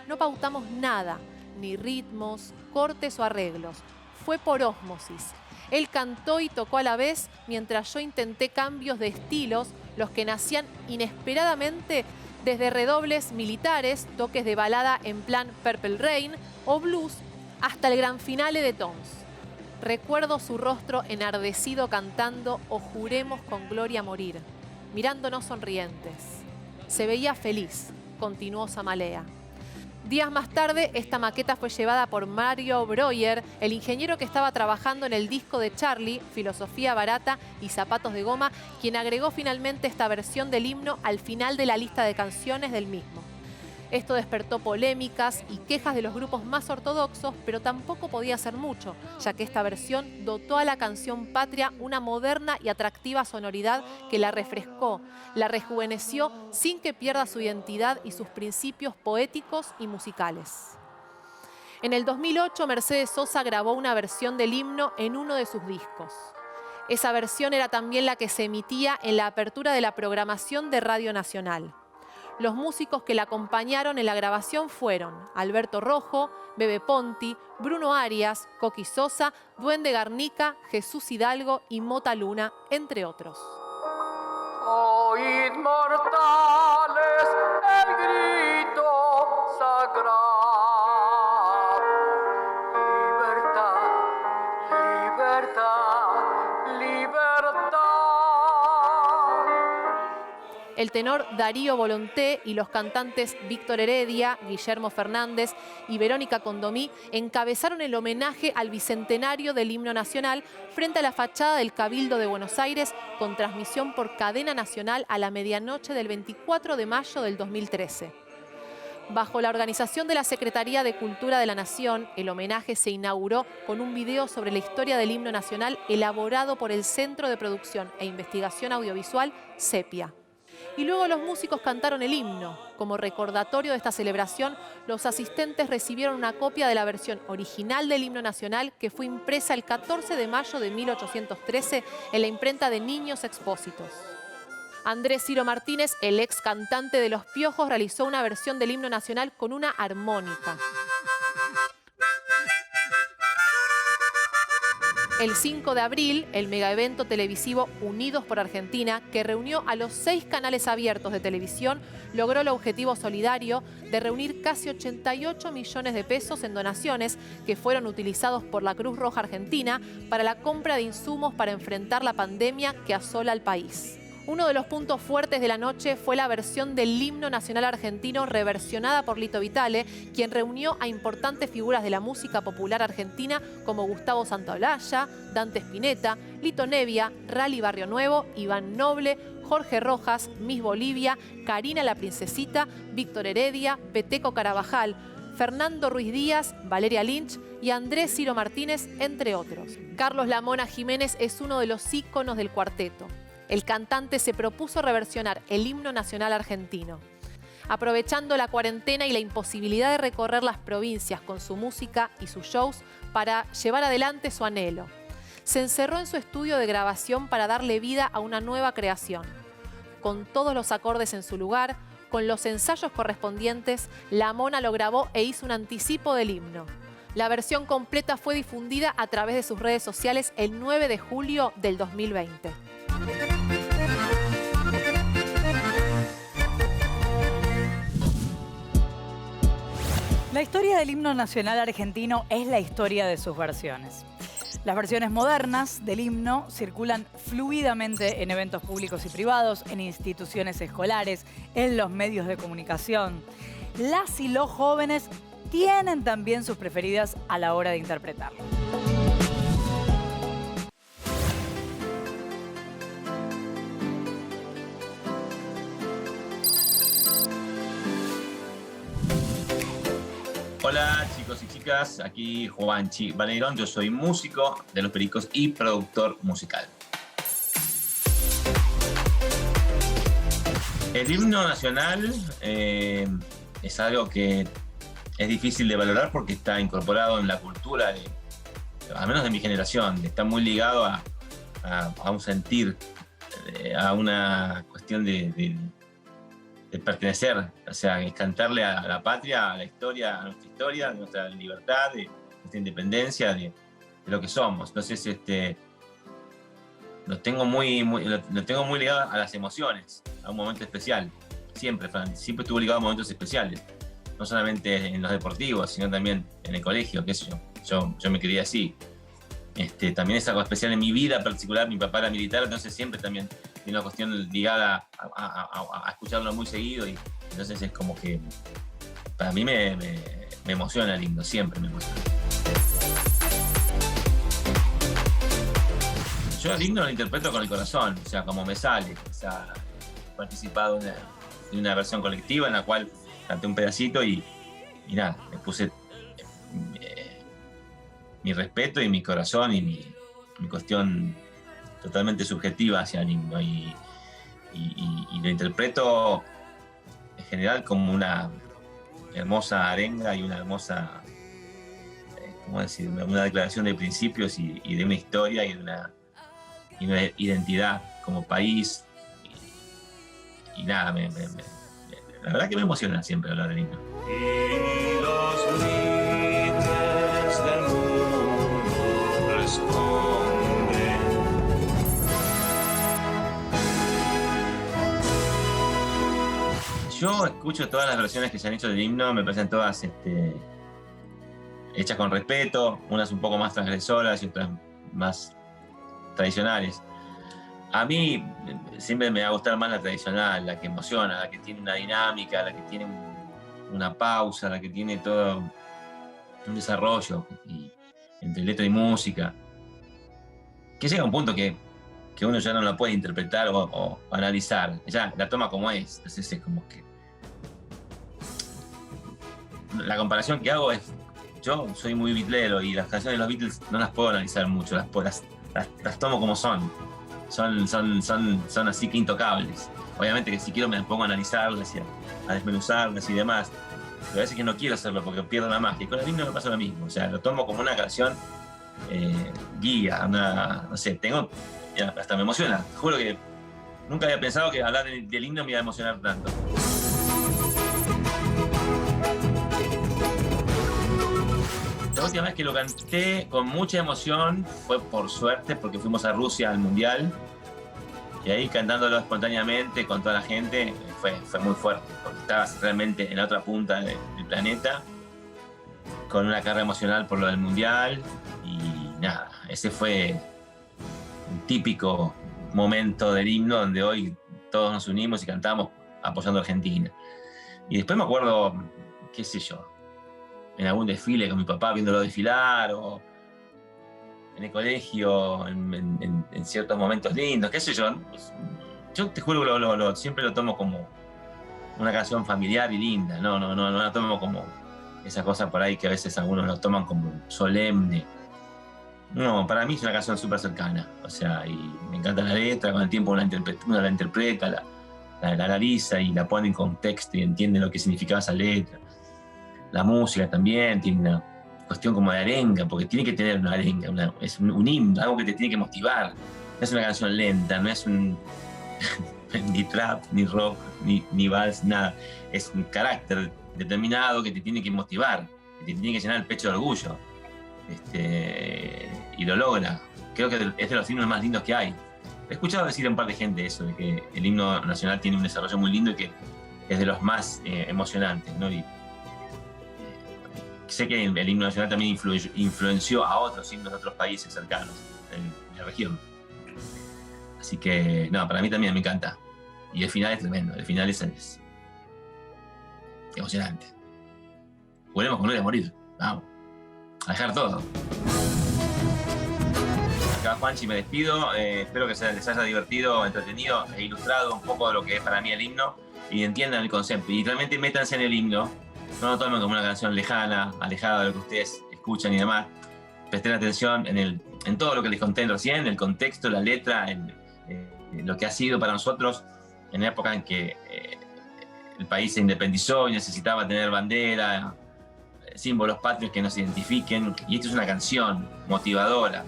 No pautamos nada, ni ritmos, cortes o arreglos. Fue por ósmosis. Él cantó y tocó a la vez, mientras yo intenté cambios de estilos, los que nacían inesperadamente desde redobles militares, toques de balada en plan Purple Rain o blues, hasta el gran finale de Toms. Recuerdo su rostro enardecido cantando "O juremos con gloria morir", mirándonos sonrientes. Se veía feliz, continuó Zamalea. Días más tarde, esta maqueta fue llevada por Mario Breuer, el ingeniero que estaba trabajando en el disco de Charly, Filosofía Barata y Zapatos de Goma, quien agregó finalmente esta versión del himno al final de la lista de canciones del mismo. Esto despertó polémicas y quejas de los grupos más ortodoxos, pero tampoco podía hacer mucho, ya que esta versión dotó a la canción patria una moderna y atractiva sonoridad que la refrescó, la rejuveneció sin que pierda su identidad y sus principios poéticos y musicales. En el 2008, Mercedes Sosa grabó una versión del himno en uno de sus discos. Esa versión era también la que se emitía en la apertura de la programación de Radio Nacional. Los músicos que la acompañaron en la grabación fueron Alberto Rojo, Bebe Ponti, Bruno Arias, Coqui Sosa, Duende Garnica, Jesús Hidalgo y Mota Luna, entre otros. Oíd mortales el grito sagrado. Libertad, libertad, libertad. El tenor Darío Volonté y los cantantes Víctor Heredia, Guillermo Fernández y Verónica Condomí encabezaron el homenaje al bicentenario del himno nacional frente a la fachada del Cabildo de Buenos Aires, con transmisión por cadena nacional a la medianoche del 24 de mayo del 2013. Bajo la organización de la Secretaría de Cultura de la Nación, el homenaje se inauguró con un video sobre la historia del himno nacional elaborado por el Centro de Producción e Investigación Audiovisual, CEPIA. Y luego los músicos cantaron el himno. Como recordatorio de esta celebración, los asistentes recibieron una copia de la versión original del himno nacional que fue impresa el 14 de mayo de 1813 en la imprenta de Niños Expósitos. Andrés Ciro Martínez, el ex cantante de Los Piojos, realizó una versión del himno nacional con una armónica. El 5 de abril, el megaevento televisivo Unidos por Argentina, que reunió a los 6 canales abiertos de televisión, logró el objetivo solidario de reunir casi 88 millones de pesos en donaciones que fueron utilizados por la Cruz Roja Argentina para la compra de insumos para enfrentar la pandemia que asola al país. Uno de los puntos fuertes de la noche fue la versión del himno nacional argentino reversionada por Lito Vitale, quien reunió a importantes figuras de la música popular argentina como Gustavo Santaolalla, Dante Spinetta, Lito Nevia, Rally Barrio Nuevo, Iván Noble, Jorge Rojas, Miss Bolivia, Karina la Princesita, Víctor Heredia, Peteco Carabajal, Fernando Ruiz Díaz, Valeria Lynch y Andrés Ciro Martínez, entre otros. Carlos La Mona Jiménez es uno de los íconos del cuarteto. El cantante se propuso reversionar el himno nacional argentino. Aprovechando la cuarentena y la imposibilidad de recorrer las provincias con su música y sus shows para llevar adelante su anhelo, se encerró en su estudio de grabación para darle vida a una nueva creación. Con todos los acordes en su lugar, con los ensayos correspondientes, La Mona lo grabó e hizo un anticipo del himno. La versión completa fue difundida a través de sus redes sociales el 9 de julio del 2020. La historia del himno nacional argentino es la historia de sus versiones. Las versiones modernas del himno circulan fluidamente en eventos públicos y privados, en instituciones escolares, en los medios de comunicación. Las y los jóvenes tienen también sus preferidas a la hora de interpretarlo. Hola chicos y chicas, aquí Juanchi Valerón, yo soy músico de Los Pericos y productor musical. El himno nacional es algo que es difícil de valorar porque está incorporado en la cultura, al menos de mi generación, está muy ligado a un sentir, a una cuestión de pertenecer, o sea, es cantarle a la patria, a la historia, a nuestra historia, de nuestra libertad, de nuestra independencia, de lo que somos. Entonces, lo tengo muy ligado a las emociones, a un momento especial. Siempre estuvo ligado a momentos especiales. No solamente en los deportivos, sino también en el colegio, qué sé yo. Yo me crié así. También es algo especial en mi vida particular. Mi papá era militar, entonces siempre también tiene una cuestión ligada a escucharlo muy seguido, y entonces es como que para mí me emociona el himno, siempre me emociona. Yo el himno lo interpreto con el corazón, o sea, como me sale. O sea, he participado en una versión colectiva en la cual canté un pedacito y nada, me puse mi respeto y mi corazón y mi cuestión totalmente subjetiva hacia el himno, y lo interpreto en general como una hermosa arenga y una hermosa, ¿cómo decir? Una declaración de principios y de una historia y de una identidad como país, y nada, la verdad que me emociona siempre hablar del himno. Y los líderes del mundo responden. Yo escucho todas las versiones que se han hecho del himno, me parecen todas hechas con respeto, unas un poco más transgresoras y otras más tradicionales. A mí siempre me va a gustar más la tradicional, la que emociona, la que tiene una dinámica, la que tiene una pausa, la que tiene todo un desarrollo entre letra y música, que llega a un punto que uno ya no la puede interpretar o analizar, ya la toma como es. Entonces es como que la comparación que hago es, yo soy muy beatlero y las canciones de los Beatles no las puedo analizar mucho, las tomo como son así que intocables. Obviamente que si quiero me pongo a analizarlas y a desmenuzarlas y demás, pero a veces que no quiero hacerlo porque pierdo la magia. Y con el himno me pasa lo mismo, o sea, lo tomo como una canción guía, no sé, hasta me emociona. Juro que nunca había pensado que hablar del himno me iba a emocionar tanto. La última vez que lo canté con mucha emoción fue por suerte, porque fuimos a Rusia al Mundial, y ahí cantándolo espontáneamente con toda la gente fue muy fuerte, porque estabas realmente en la otra punta del planeta, con una carga emocional por lo del Mundial, y nada, ese fue un típico momento del himno donde hoy todos nos unimos y cantamos apoyando a Argentina. Y después me acuerdo, qué sé yo, en algún desfile con mi papá viéndolo desfilar, o en el colegio, en ciertos momentos lindos, qué sé yo. Yo te juro que siempre lo tomo como una canción familiar y linda, no la tomo como esa cosa por ahí que a veces algunos lo toman como solemne. No, para mí es una canción súper cercana, o sea, y me encanta la letra, con el tiempo uno la interpreta, la analiza y la pone en contexto y entiende lo que significaba esa letra. La música también tiene una cuestión como de arenga, porque tiene que tener una arenga, es un himno, algo que te tiene que motivar. No es una canción lenta, no es ni trap, ni rock, ni vals, nada. Es un carácter determinado que te tiene que motivar, que te tiene que llenar el pecho de orgullo. Y lo logra. Creo que es de los himnos más lindos que hay. He escuchado decir a un par de gente eso, de que el himno nacional tiene un desarrollo muy lindo y que es de los más emocionantes, ¿no? Y sé que el himno nacional también influenció a otros himnos de otros países cercanos en la región. Así que, no, para mí también me encanta. Y el final es tremendo, el final es emocionante. Volvemos con Gloria a morir, vamos, a dejar todo. Acá, Juanchi, me despido. Espero que les haya divertido, entretenido e ilustrado un poco de lo que es para mí el himno y entiendan el concepto. Y realmente métanse en el himno. No lo tomen como una canción lejana, alejada de lo que ustedes escuchan y demás. Presten atención en todo lo que les conté recién, el contexto, la letra, lo que ha sido para nosotros en la época en que el país se independizó y necesitaba tener bandera, símbolos patrios que nos identifiquen. Y esto es una canción motivadora.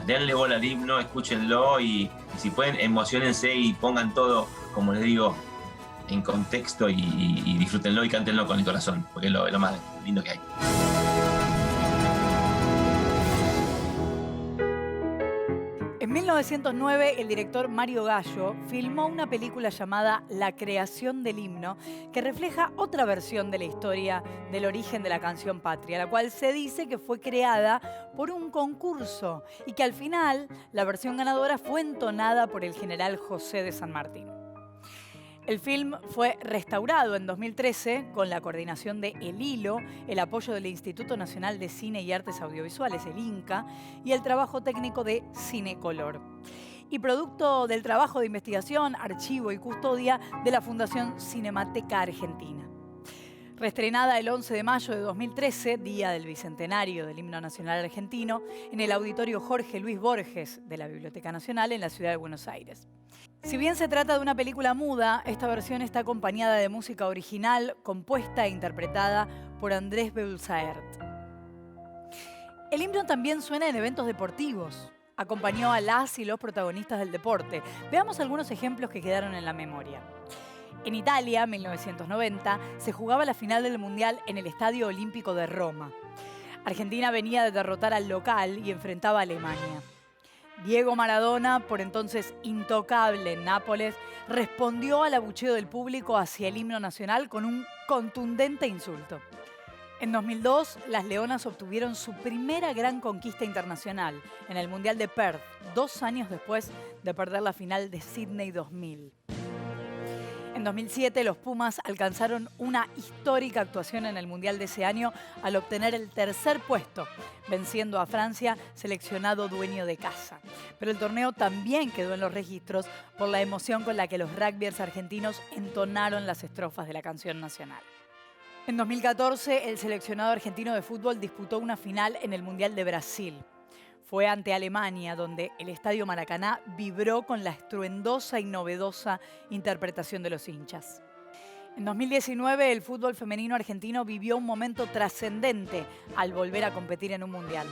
Denle bola al himno, escúchenlo y si pueden, emociónense y pongan todo, como les digo, en contexto y disfrútenlo y cántenlo con el corazón, porque es lo más lindo que hay. En 1909, el director Mario Gallo filmó una película llamada La creación del himno, que refleja otra versión de la historia del origen de la canción patria, la cual se dice que fue creada por un concurso y que al final la versión ganadora fue entonada por el general José de San Martín. El film fue restaurado en 2013 con la coordinación de El Hilo, el apoyo del Instituto Nacional de Cine y Artes Audiovisuales, el INCA, y el trabajo técnico de Cinecolor. Y producto del trabajo de investigación, archivo y custodia de la Fundación Cinemateca Argentina. Reestrenada el 11 de mayo de 2013, día del bicentenario del himno nacional argentino, en el Auditorio Jorge Luis Borges de la Biblioteca Nacional en la ciudad de Buenos Aires. Si bien se trata de una película muda, esta versión está acompañada de música original, compuesta e interpretada por Andrés Beulzaert. El himno también suena en eventos deportivos. Acompañó a las y los protagonistas del deporte. Veamos algunos ejemplos que quedaron en la memoria. En Italia, 1990, se jugaba la final del Mundial en el Estadio Olímpico de Roma. Argentina venía de derrotar al local y enfrentaba a Alemania. Diego Maradona, por entonces intocable en Nápoles, respondió al abucheo del público hacia el himno nacional con un contundente insulto. En 2002, las Leonas obtuvieron su primera gran conquista internacional en el Mundial de Perth, 2 años después de perder la final de Sydney 2000. En 2007, los Pumas alcanzaron una histórica actuación en el Mundial de ese año al obtener el 3er puesto, venciendo a Francia, seleccionado dueño de casa. Pero el torneo también quedó en los registros por la emoción con la que los rugbyers argentinos entonaron las estrofas de la canción nacional. En 2014, el seleccionado argentino de fútbol disputó una final en el Mundial de Brasil. Fue ante Alemania, donde el Estadio Maracaná vibró con la estruendosa y novedosa interpretación de los hinchas. En 2019, el fútbol femenino argentino vivió un momento trascendente al volver a competir en un mundial.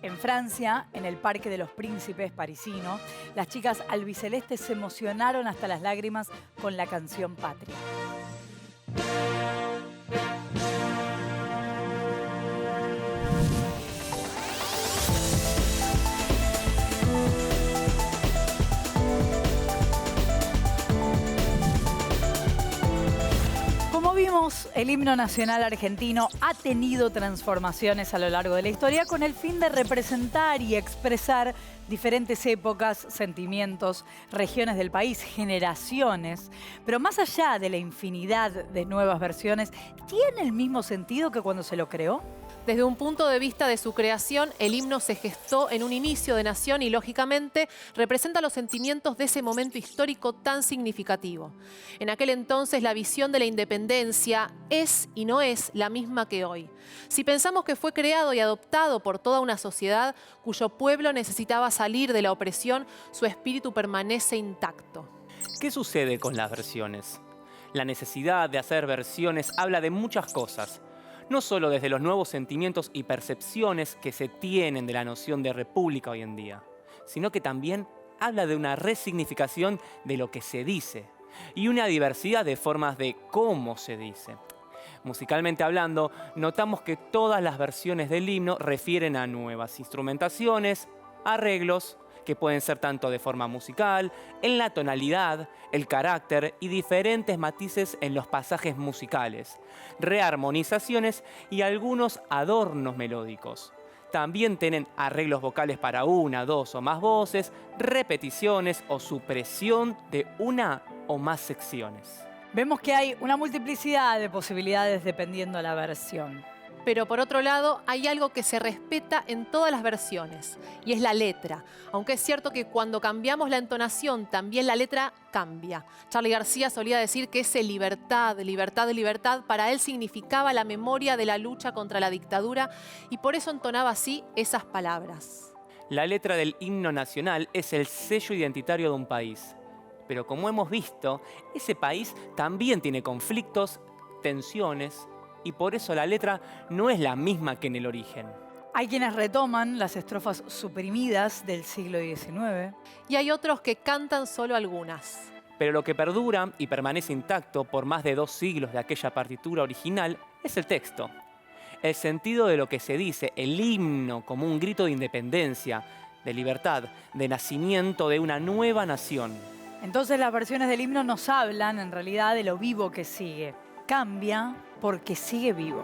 En Francia, en el Parque de los Príncipes parisino, las chicas albicelestes se emocionaron hasta las lágrimas con la canción Patria. Descubrimos el himno nacional argentino ha tenido transformaciones a lo largo de la historia con el fin de representar y expresar diferentes épocas, sentimientos, regiones del país, generaciones. Pero más allá de la infinidad de nuevas versiones, ¿tiene el mismo sentido que cuando se lo creó? Desde un punto de vista de su creación, el himno se gestó en un inicio de nación y, lógicamente, representa los sentimientos de ese momento histórico tan significativo. En aquel entonces, la visión de la independencia es y no es la misma que hoy. Si pensamos que fue creado y adoptado por toda una sociedad cuyo pueblo necesitaba salir de la opresión, su espíritu permanece intacto. ¿Qué sucede con las versiones? La necesidad de hacer versiones habla de muchas cosas. No solo desde los nuevos sentimientos y percepciones que se tienen de la noción de república hoy en día, sino que también habla de una resignificación de lo que se dice y una diversidad de formas de cómo se dice. Musicalmente hablando, notamos que todas las versiones del himno refieren a nuevas instrumentaciones, arreglos, que pueden ser tanto de forma musical, en la tonalidad, el carácter y diferentes matices en los pasajes musicales, rearmonizaciones y algunos adornos melódicos. También tienen arreglos vocales para una, dos o más voces, repeticiones o supresión de una o más secciones. Vemos que hay una multiplicidad de posibilidades dependiendo de la versión. Pero por otro lado, hay algo que se respeta en todas las versiones, y es la letra. Aunque es cierto que cuando cambiamos la entonación, también la letra cambia. Charly García solía decir que ese libertad, libertad, libertad, para él significaba la memoria de la lucha contra la dictadura, y por eso entonaba así esas palabras. La letra del himno nacional es el sello identitario de un país. Pero como hemos visto, ese país también tiene conflictos, tensiones, y por eso la letra no es la misma que en el origen. Hay quienes retoman las estrofas suprimidas del siglo XIX. Y hay otros que cantan solo algunas. Pero lo que perdura y permanece intacto por más de 2 siglos de aquella partitura original es el texto. El sentido de lo que se dice, el himno como un grito de independencia, de libertad, de nacimiento de una nueva nación. Entonces las versiones del himno nos hablan en realidad de lo vivo que sigue. Cambia porque sigue vivo.